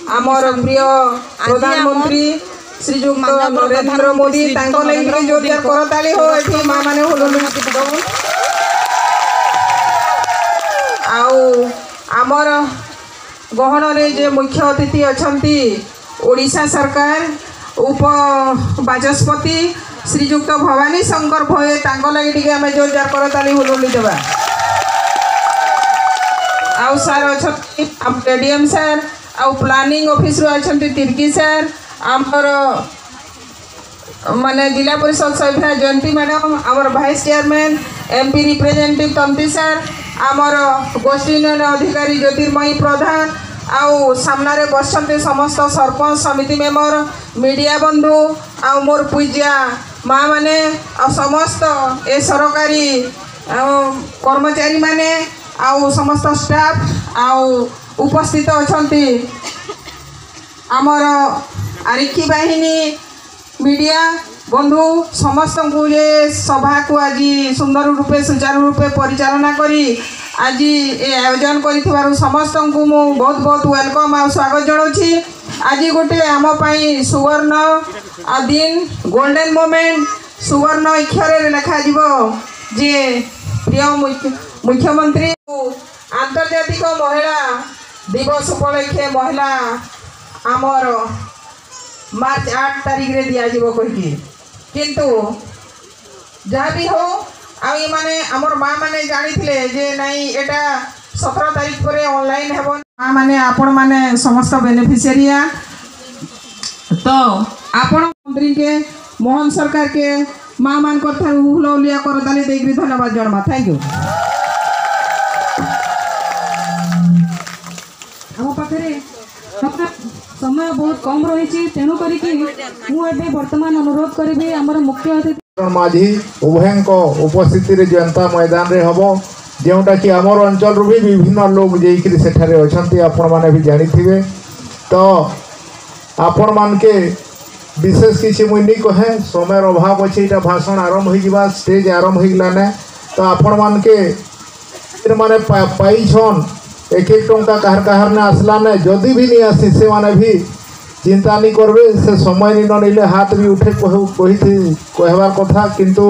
आमर प्रिय प्रधानमंत्री श्रीजुक्त नरेंद्र मोदी तांको लगे जोरदार करताली हो एठी मां माने हुलुलु आमर गहन रे जे मुख्य अतिथि अछंती ओडिशा सरकार उप बाचस्पति श्रीजुक्त भवानी शंकर भोये तांको लगे टिके आमे जोरदार करताली हुलुलु देबा आउ सर अछंती केडीएम सर आउ प्लानिंग ऑफिस रो अछंती तिर्की सर आमर माने जिला परिषद सभ्या जयंती मैडम आमर vice chairman MP representative तंती sir आमर गोष्ठी उन्नयन अधिकारी ज्योतिर्मयी प्रधान आउ सामने बसते समस्त सरपंच समिति मेंबर मीडिया बंधु आउ मोर पूज्या माँ माने आ समस्त ए सरकारी कर्मचारी माने आउ समस्त स्टाफ आउ उपस्थित अछंती आमर आरक्षी बाहिनी मीडिया बंधु समस्त को ये सभा को आज सुंदर रूपे सुचारू रूपे परिचालना करी आज ये आयोजन कर समस्त को मु बहुत बहुत वेलकम आ स्वागत जनाऊँगी। आज गोटे आम सुवर्ण दिन गोल्डन मोमेंट सुवर्ण अक्षर लिखा जे प्रिय मुख्यमंत्री आंतर्जातिक महिला दिवस उपलक्षे महिला आमर मार्च 8 तारीख रे दिया जीवो कहि किंतु जहाँ भी हो आने आमर माँ मैंने जानी जे नहीं एटा 17 तारीख पर ऑनलाइन हेबो माँ मैंने आपण मैंने समस्त बेनिफिशियरिया तो आपण मंत्री के मोहन सरकार के माँ मान हुलहुलिया करताली देकरी धन्यवाद जणमा थैंक यू। आम पाखे समय बहुत कम रही तेणुक मुझे बर्तमान अनुरोध करी आमर मुख्य अतिथि माझी उभय उपस्थित जनता मैदान रे हम जोटा कि आमर अंचल भी विभिन्न लोग जाकि सेठारे अच्छा आपण मैंने भी जानी थे तो आपण मान के विशेष किसी मुझे नहीं कहे समय अभाव अच्छे यहाँ भाषण आरंभ हो स्टेज आरंभ होगलाने तो आपण मान के माने पाइछन एक एक टंका कहार कहार ने आसला ने जदि भी नहीं आसी से माने भी चिंता नहीं करबे से समय नहीं नइले हाथ भी उठे कहबार कथा किंतु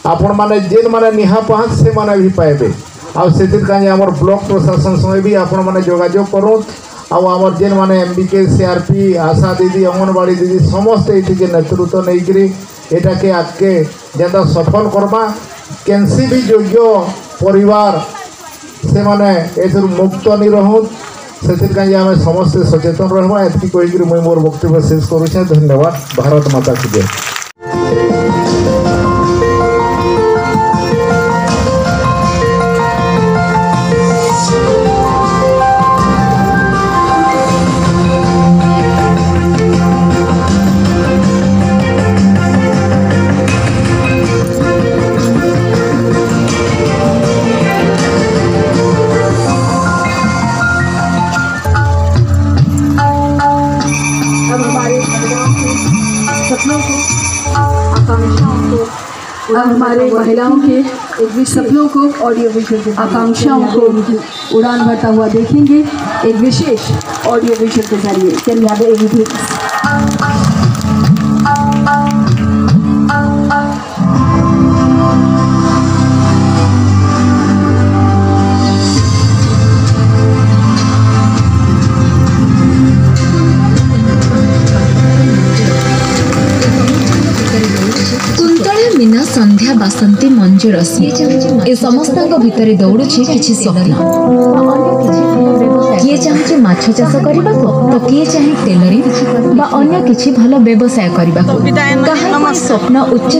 आपण माने जेन माने निहा पहुँच से माने भी पाइबे आ से आमर ब्लॉक प्रशासन समय भी आपण माने जोगाजोग करूँ आमर जेन माने एमबीके सीआरपी आशा दीदी अंगनवाड़ी दीदी समस्त ये नेतृत्व नहीं यहाँ के आगे जेनता सफल करमा कैंसी भी योग्य परिवार से माने मुक्त नहीं रहूँ से आम समस्ते सचेतन रहा एति कहीकि मुझे मोर वक्तव्य शेष करुचे। धन्यवाद। भारत माता की जय। अब हमारे महिलाओं के सपनों को ऑडियो विजुअल आकांक्षाओं को उड़ान भरता हुआ देखेंगे एक विशेष ऑडियो विजुअल के जरिए। चलिए मीना संध्या बासंती मंजू रश्मि ए समस्त भितर दौड़ुछि किछि स्वप्न किए चाहे माछ चाष करने तो किए चाहे टेलरिंग बा अन्य किछि भल व्यवसाय करने स्वप्न उच्च